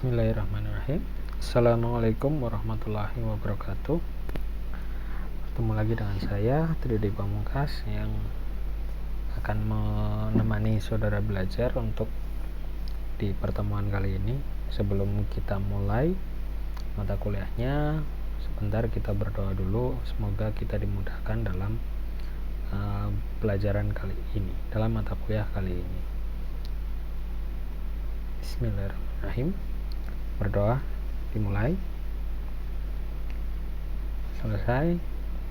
Bismillahirrahmanirrahim. Assalamualaikum warahmatullahi wabarakatuh. Bertemu lagi dengan saya Tridi Pamungkas yang akan menemani saudara belajar untuk di pertemuan kali ini. Sebelum kita mulai mata kuliahnya, sebentar kita berdoa dulu. Semoga kita dimudahkan dalam pelajaran kali ini, dalam mata kuliah kali ini. Bismillahirrahmanirrahim. Berdoa, dimulai. Selesai.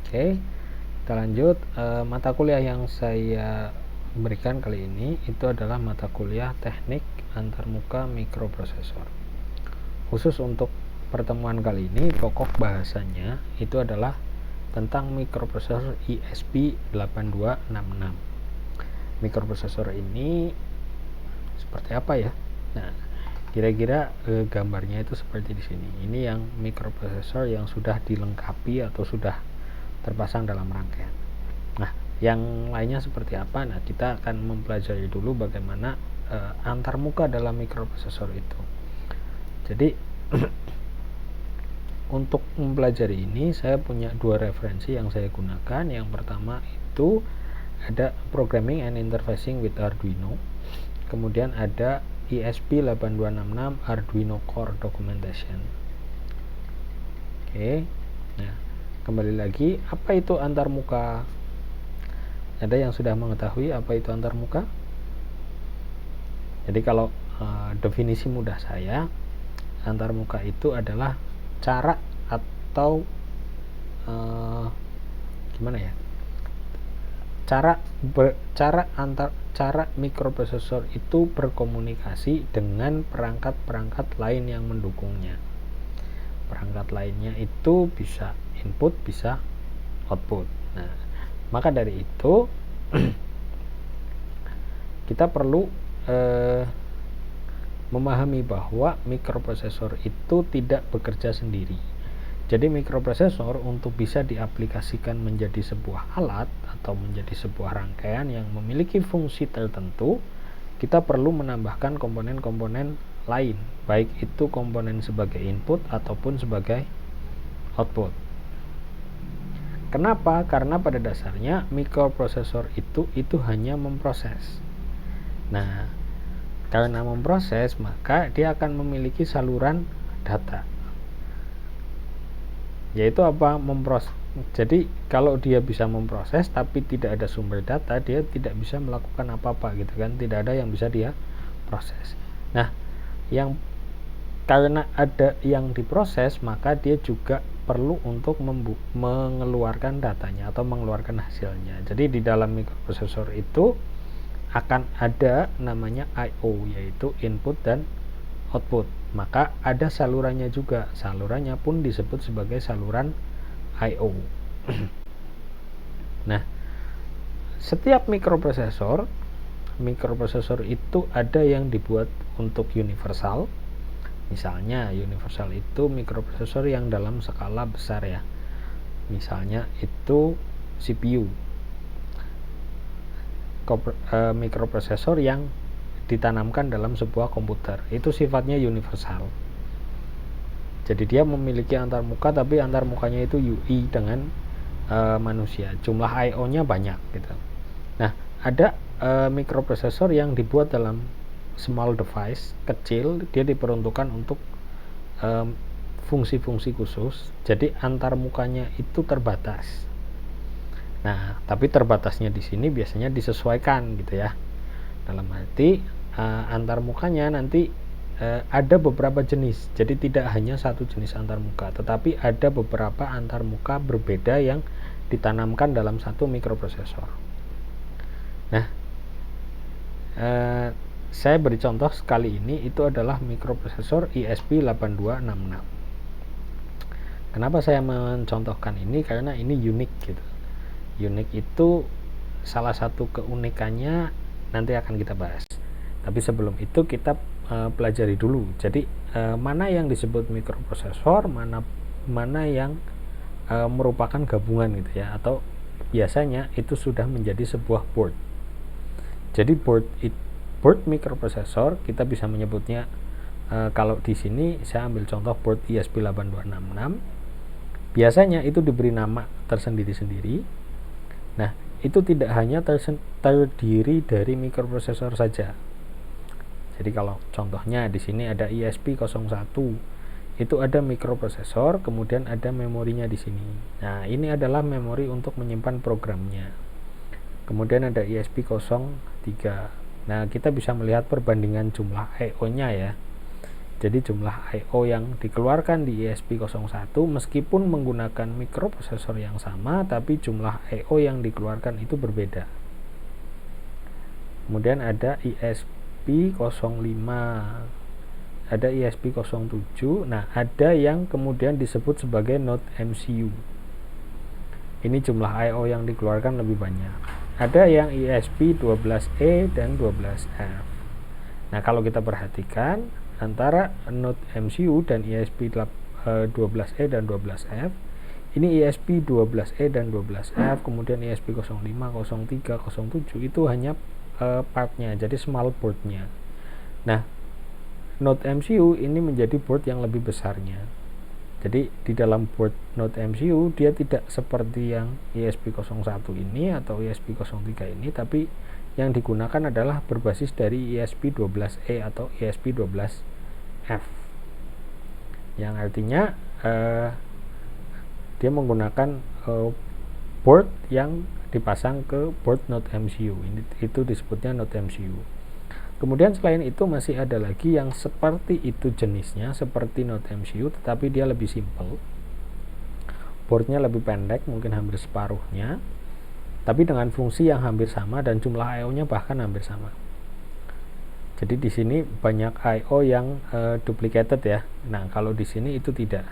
Oke, kita lanjut. Mata kuliah yang saya berikan kali ini itu adalah mata kuliah teknik antarmuka mikroprosesor. Khusus untuk pertemuan kali ini, pokok bahasanya itu adalah tentang mikroprosesor ESP8266. Mikroprosesor ini seperti apa ya? Nah, kira-kira gambarnya itu seperti di sini. Ini yang mikroprosesor yang sudah dilengkapi atau sudah terpasang dalam rangkaian. Nah, yang lainnya seperti apa? Nah, kita akan mempelajari dulu bagaimana antarmuka dalam mikroprosesor itu. Jadi untuk mempelajari ini saya punya dua referensi yang saya gunakan. Yang pertama itu ada Programming and Interfacing with Arduino. Kemudian ada ESP8266 Arduino Core Documentation. Oke. Nah, kembali lagi, apa itu antarmuka? Ada yang sudah mengetahui apa itu antarmuka? Jadi kalau definisi mudah saya, antarmuka itu adalah cara atau gimana ya? Cara mikroprosesor itu berkomunikasi dengan perangkat-perangkat lain yang mendukungnya. Perangkat lainnya itu bisa input, bisa output. Nah, maka dari itu kita perlu memahami bahwa mikroprosesor itu tidak bekerja sendiri. Jadi mikroprosesor untuk bisa diaplikasikan menjadi sebuah alat atau menjadi sebuah rangkaian yang memiliki fungsi tertentu, kita perlu menambahkan komponen-komponen lain, baik itu komponen sebagai input ataupun sebagai output. Kenapa? Karena pada dasarnya mikroprosesor itu hanya memproses. Nah, karena memproses, maka dia akan memiliki saluran data. Yaitu apa? Memproses. Jadi kalau dia bisa memproses tapi tidak ada sumber data, dia tidak bisa melakukan apa-apa gitu kan, tidak ada yang bisa dia proses. Nah, yang karena ada yang diproses, maka dia juga perlu untuk mengeluarkan datanya atau mengeluarkan hasilnya. Jadi di dalam mikroprosesor itu akan ada namanya I/O, yaitu input dan output. Maka ada salurannya juga. Salurannya pun disebut sebagai saluran I/O. Nah, setiap mikroprosesor itu ada yang dibuat untuk universal. Misalnya universal itu mikroprosesor yang dalam skala besar ya. Misalnya itu CPU. Mikroprosesor yang ditanamkan dalam sebuah komputer itu sifatnya universal. Jadi dia memiliki antarmuka, tapi antarmukanya itu UI dengan manusia. Jumlah I/O-nya banyak gitu. Nah, ada mikroprosesor yang dibuat dalam small device, kecil, dia diperuntukkan untuk fungsi-fungsi khusus. Jadi antarmukanya itu terbatas. Nah, tapi terbatasnya di sini biasanya disesuaikan gitu ya. Dalam arti antarmukanya nanti ada beberapa jenis. Jadi tidak hanya satu jenis antarmuka, tetapi ada beberapa antarmuka berbeda yang ditanamkan dalam satu mikroprosesor. Nah, saya beri contoh sekali ini, itu adalah mikroprosesor ESP8266. Kenapa saya mencontohkan ini? Karena ini unik gitu. Unik itu salah satu keunikannya nanti akan kita bahas. Tapi sebelum itu kita pelajari dulu. Jadi mana yang disebut mikroprosesor, mana yang merupakan gabungan gitu ya, atau biasanya itu sudah menjadi sebuah board. Jadi board mikroprosesor kita bisa menyebutnya Kalau di sini saya ambil contoh port ESP8266, biasanya itu diberi nama tersendiri-sendiri. Nah, itu tidak hanya terdiri dari mikroprosesor saja. Jadi kalau contohnya di sini ada ESP01, itu ada mikroprosesor, kemudian ada memorinya di sini. Nah, ini adalah memori untuk menyimpan programnya. Kemudian ada ESP03. Nah, kita bisa melihat perbandingan jumlah I/O-nya ya. Jadi jumlah I/O yang dikeluarkan di ESP01 meskipun menggunakan mikroprosesor yang sama, tapi jumlah I/O yang dikeluarkan itu berbeda. Kemudian ada ESP05, ada ESP07. Nah, ada yang kemudian disebut sebagai node MCU. Ini jumlah I/O yang dikeluarkan lebih banyak. Ada yang ESP12E dan 12F. Nah, kalau kita perhatikan antara node MCU dan ESP12E dan 12F, ini ESP12E dan 12F, kemudian ESP05, 03, 07 itu hanya partnya, jadi small boardnya. Nah, node MCU ini menjadi board yang lebih besarnya. Jadi di dalam board node MCU dia tidak seperti yang ESP01 ini atau ESP03 ini, tapi yang digunakan adalah berbasis dari ESP12E atau ESP12F, yang artinya dia menggunakan board yang dipasang ke board node MCU. Itu disebutnya node MCU. Kemudian selain itu masih ada lagi yang seperti itu jenisnya, seperti node MCU, tetapi dia lebih simple. Boardnya lebih pendek, mungkin hampir separuhnya, tapi dengan fungsi yang hampir sama dan jumlah I/O-nya bahkan hampir sama. Jadi di sini banyak I/O yang duplicated ya. Nah, kalau di sini itu tidak.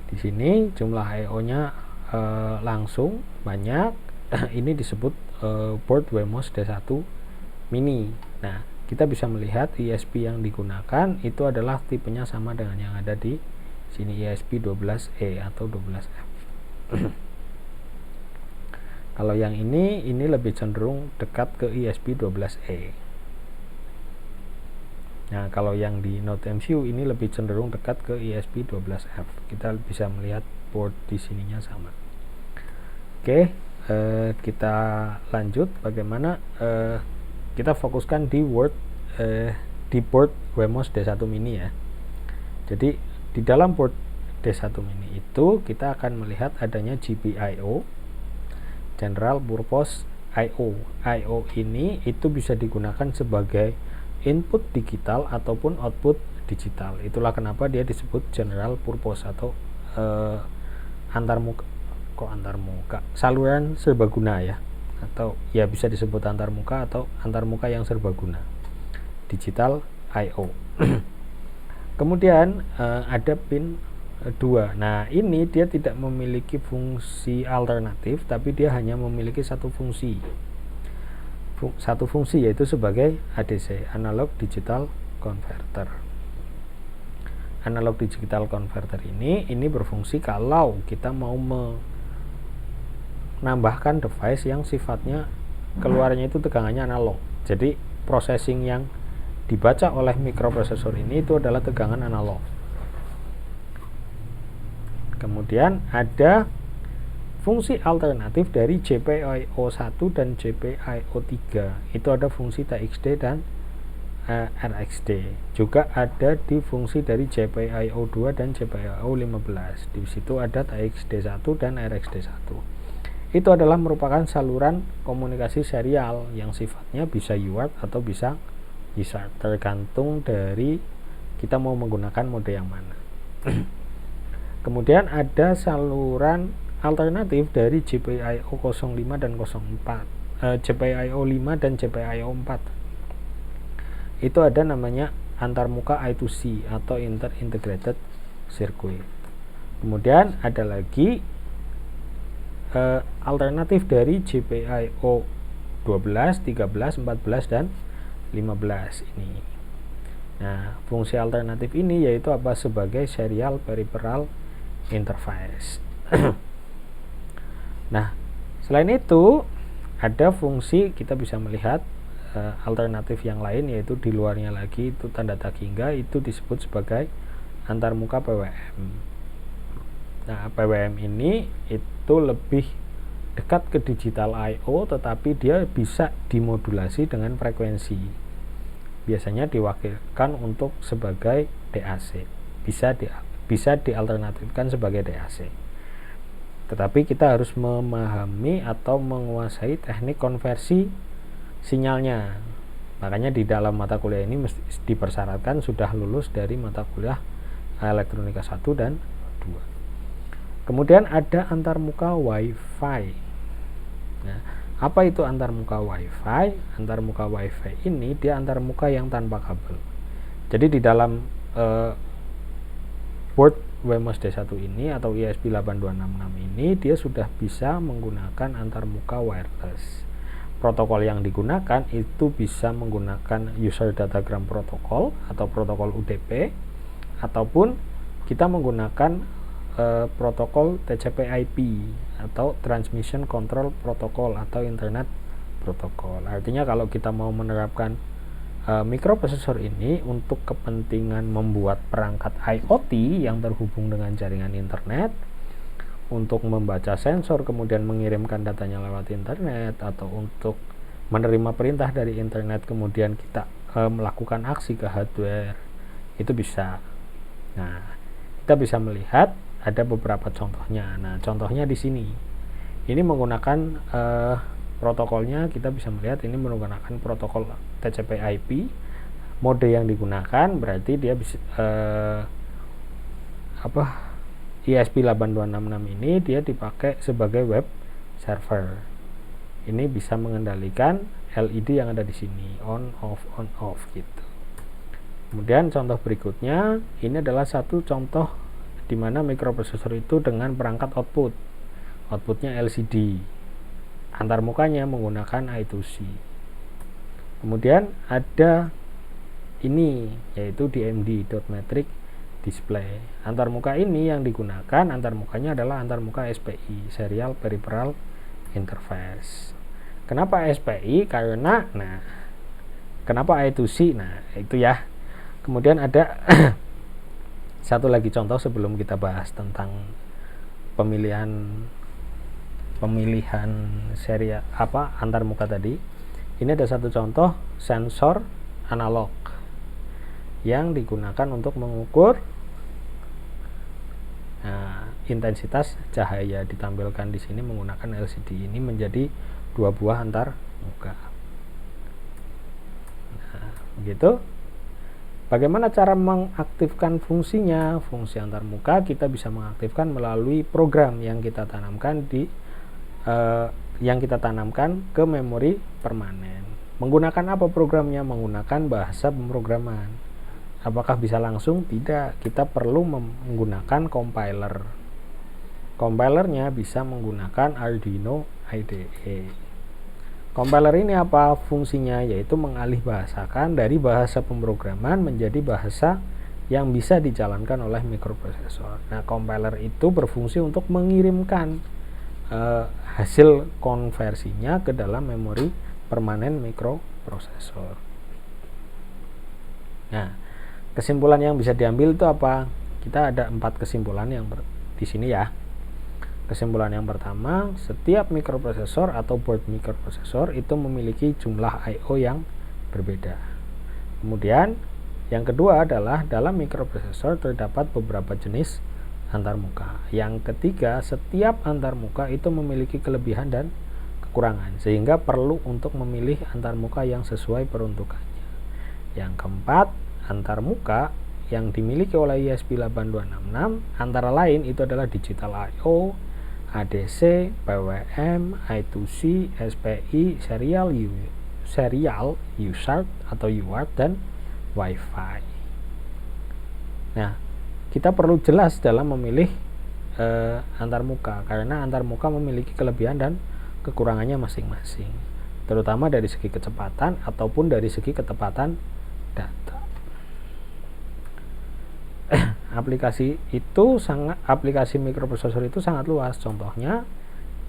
Di sini jumlah I/O-nya langsung banyak. Ini disebut board Wemos D1 mini. Nah, kita bisa melihat ESP yang digunakan itu adalah tipenya sama dengan yang ada di sini, ESP12E atau 12F. Kalau yang ini lebih cenderung dekat ke ESP12E. Nah, kalau yang di node MCU ini lebih cenderung dekat ke ESP12F. Kita bisa melihat board di sininya sama. Oke, kita lanjut bagaimana kita fokuskan di board Wemos D1 mini ya. Jadi di dalam board D1 mini itu kita akan melihat adanya GPIO, General Purpose I/O. I/O ini itu bisa digunakan sebagai input digital ataupun output digital. Itulah kenapa dia disebut General Purpose atau antarmuka, saluran serbaguna ya, atau ya bisa disebut antarmuka atau antarmuka yang serbaguna, digital I/O. Kemudian ada pin 2. Nah, ini dia tidak memiliki fungsi alternatif, tapi dia hanya memiliki satu fungsi yaitu sebagai ADC, Analog Digital Converter. Analog Digital Converter ini berfungsi kalau kita mau menambahkan device yang sifatnya keluarnya itu tegangannya analog. Jadi processing yang dibaca oleh mikroprosesor ini itu adalah tegangan analog. Kemudian ada fungsi alternatif dari GPIO1 dan GPIO3. Itu ada fungsi TXD dan RXD. Juga ada di fungsi dari GPIO2 dan GPIO15. Di situ ada TXD1 dan RXD1. Itu adalah merupakan saluran komunikasi serial yang sifatnya bisa UART atau bisa ISART, tergantung dari kita mau menggunakan mode yang mana. Kemudian ada saluran alternatif dari GPIO05 dan 04, GPIO5 dan GPIO4. Itu ada namanya antarmuka I2C atau Inter-Integrated Circuit. Kemudian ada lagi alternatif dari GPIO 12, 13, 14 dan 15 ini. Nah, fungsi alternatif ini yaitu apa? Sebagai serial peripheral interface. Nah, selain itu ada fungsi, kita bisa melihat alternatif yang lain, yaitu di luarnya lagi itu tanda tag hingga, itu disebut sebagai antarmuka PWM. Nah, PWM ini itu lebih dekat ke digital I/O, tetapi dia bisa dimodulasi dengan frekuensi. Biasanya diwakilkan untuk sebagai DAC, bisa dialternatifkan sebagai DAC. Tetapi kita harus memahami atau menguasai teknik konversi sinyalnya. Makanya di dalam mata kuliah ini dipersyaratkan sudah lulus dari mata kuliah elektronika 1 dan 2. Kemudian ada antarmuka Wi-Fi. Nah, apa itu antarmuka Wi-Fi? Antarmuka Wi-Fi ini dia antarmuka yang tanpa kabel. Jadi di dalam board WMOS D1 ini atau ESP8266 ini dia sudah bisa menggunakan antarmuka wireless. Protokol yang digunakan itu bisa menggunakan user datagram protokol atau protokol UDP, ataupun kita menggunakan protokol TCP/IP atau Transmission Control Protocol atau Internet Protocol. Artinya kalau kita mau menerapkan mikroprosesor ini untuk kepentingan membuat perangkat IoT yang terhubung dengan jaringan internet, untuk membaca sensor kemudian mengirimkan datanya lewat internet, atau untuk menerima perintah dari internet kemudian kita melakukan aksi ke hardware, itu bisa. Nah, kita bisa melihat ada beberapa contohnya. Nah, contohnya di sini. Ini menggunakan protokolnya, kita bisa melihat ini menggunakan protokol TCP/IP. Mode yang digunakan berarti dia bisa ESP8266 ini dia dipakai sebagai web server. Ini bisa mengendalikan LED yang ada di sini, on off gitu. Kemudian contoh berikutnya, ini adalah satu contoh di mana mikroprosesor itu dengan perangkat outputnya LCD, antarmukanya menggunakan I2C. Kemudian ada ini yaitu DMD, dot matrix display. Antarmuka ini yang digunakan, antarmukanya adalah antarmuka SPI, serial peripheral interface. Kenapa SPI? Karena kenapa I2C? Nah, itu ya. Kemudian ada satu lagi contoh sebelum kita bahas tentang pemilihan serial antarmuka tadi. Ini ada satu contoh sensor analog yang digunakan untuk mengukur intensitas cahaya, ditampilkan di sini menggunakan LCD. Ini menjadi 2 buah antarmuka. Nah, begitu. Bagaimana cara mengaktifkan fungsinya? Fungsi antarmuka kita bisa mengaktifkan melalui program yang kita tanamkan ke memori permanen. Menggunakan apa programnya? Menggunakan bahasa pemrograman. Apakah bisa langsung? Tidak. Kita perlu menggunakan compiler. Compilernya bisa menggunakan Arduino IDE. Compiler ini apa fungsinya? Yaitu mengalih bahasakan dari bahasa pemrograman menjadi bahasa yang bisa dijalankan oleh mikroprosesor. Nah, compiler itu berfungsi untuk mengirimkan hasil konversinya ke dalam memori permanen mikroprosesor. Nah, kesimpulan yang bisa diambil itu apa? Kita ada 4 kesimpulan yang di sini ya. Kesimpulan yang pertama, setiap mikroprosesor atau board mikroprosesor itu memiliki jumlah I/O yang berbeda. Kemudian, yang kedua adalah dalam mikroprosesor terdapat beberapa jenis antarmuka. Yang ketiga, setiap antarmuka itu memiliki kelebihan dan kekurangan, sehingga perlu untuk memilih antarmuka yang sesuai peruntukannya. Yang keempat, antarmuka yang dimiliki oleh ESP8266 antara lain itu adalah digital I/O, ADC, PWM, I2C, SPI, serial USART atau UART, dan Wi-Fi. Nah, kita perlu jelas dalam memilih antarmuka, karena antarmuka memiliki kelebihan dan kekurangannya masing-masing, terutama dari segi kecepatan ataupun dari segi ketepatan data. Aplikasi mikroprosesor itu sangat luas. Contohnya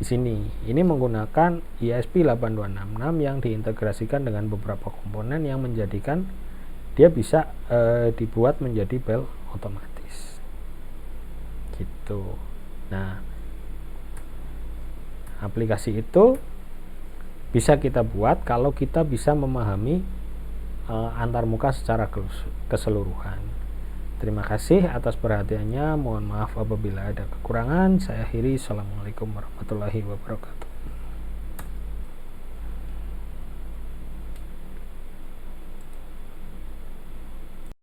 di sini. Ini menggunakan ESP8266 yang diintegrasikan dengan beberapa komponen yang menjadikan dia bisa dibuat menjadi bel otomatis. Gitu. Nah, aplikasi itu bisa kita buat kalau kita bisa memahami antarmuka secara keseluruhan. Terima kasih atas perhatiannya. Mohon maaf apabila ada kekurangan. Saya akhiri. Assalamualaikum warahmatullahi wabarakatuh.